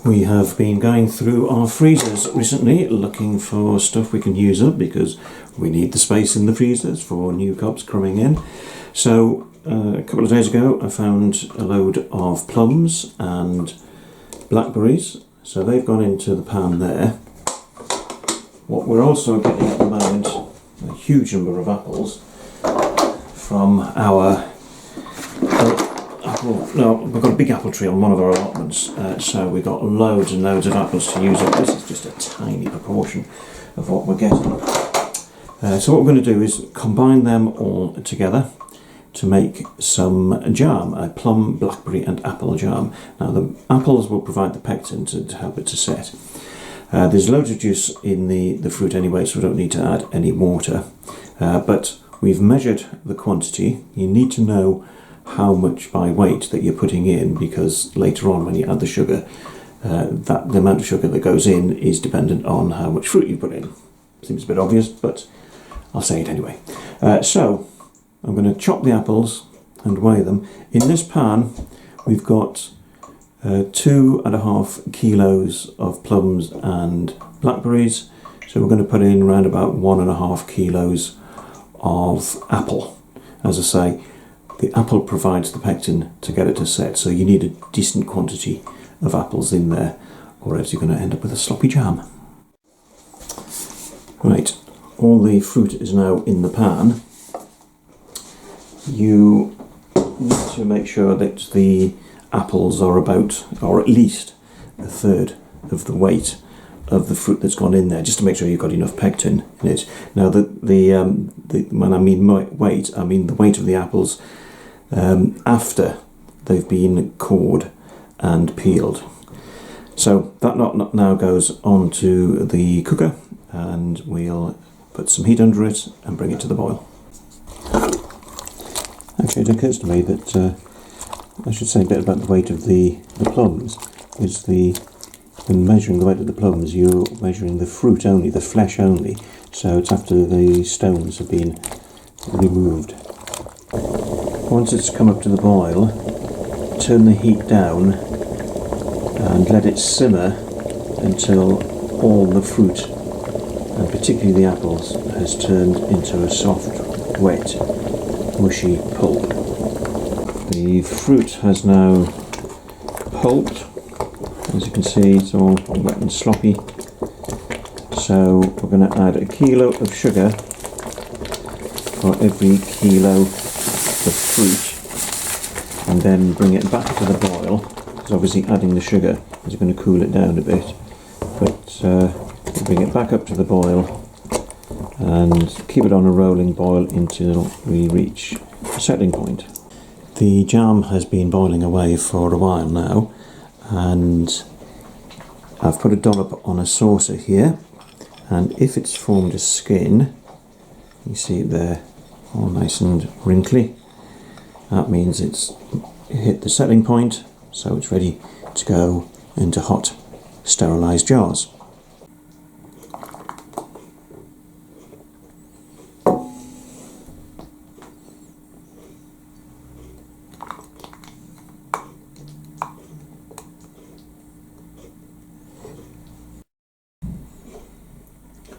We have been going through our freezers recently looking for stuff we can use up because we need the space in the freezers for new cubs coming in. So a couple of days ago I found a load of plums and blackberries, so they've gone into the pan there. What we're also getting at the moment, a huge number of apples from our we've got a big apple tree on one of our allotments, so we've got loads and loads of apples to use up. This is just a tiny proportion of what we're getting. So what we're going to do is combine them all together to make some jam, a plum, blackberry and apple jam. Now the apples will provide the pectin to help it to set. There's loads of juice in the fruit anyway, so we don't need to add any water. But we've measured the quantity. You need to know how much by weight that you're putting in, because later on when you add the sugar, the amount of sugar that goes in is dependent on how much fruit you put in. Seems a bit obvious, but I'll say it anyway. So I'm going to chop the apples and weigh them. In this pan we've got 2.5 kilos of plums and blackberries, so we're going to put in around about 1.5 kilos of apple. As I say, the apple provides the pectin to get it to set, so you need a decent quantity of apples in there, or else you're going to end up with a sloppy jam. Right, all the fruit is now in the pan. You need to make sure that the apples are about, or at least a third of the weight of the fruit that's gone in there, just to make sure you've got enough pectin in it. Now, when I mean weight, I mean the weight of the apples after they've been cored and peeled. So that lot now goes onto the cooker, and we'll put some heat under it and bring it to the boil. Actually, it occurs to me that I should say a bit about the weight of the plums. When measuring the weight of the plums, you're measuring the fruit only, the flesh only, so it's after the stones have been removed. Once it's come up to the boil, turn the heat down and let it simmer until all the fruit, and particularly the apples, has turned into a soft, wet, mushy pulp. The fruit has now pulped. As you can see, it's all wet and sloppy. So we're going to add 1 kilo of sugar for every kilo of fruit, and then bring it back to the boil, because obviously adding the sugar is going to cool it down a bit. But we'll bring it back up to the boil and keep it on a rolling boil until we reach a settling point. The jam has been boiling away for a while now, and I've put a dollop on a saucer here, and if it's formed a skin, you see it there, all nice and wrinkly, that means it's hit the settling point, so it's ready to go into hot sterilised jars.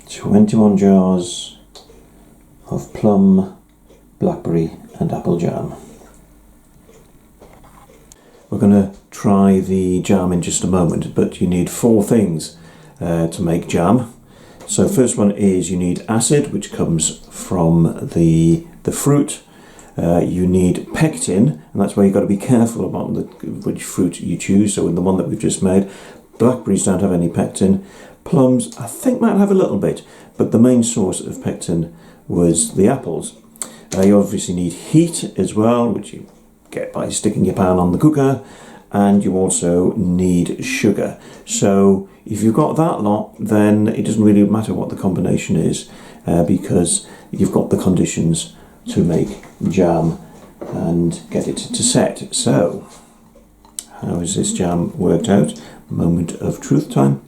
"21 jars of plum, blackberry and apple jam." We're going to try the jam in just a moment, but you need 4 things to make jam. So first one is you need acid, which comes from the fruit. You need pectin, and that's where you've got to be careful about which fruit you choose. So in the one that we've just made, blackberries don't have any pectin. Plums, I think, might have a little bit, but the main source of pectin was the apples. You obviously need heat as well, which you get by sticking your pan on the cooker, and you also need sugar. So if you've got that lot, then it doesn't really matter what the combination is, because you've got the conditions to make jam and get it to set. So how has this jam worked out? Moment of truth time.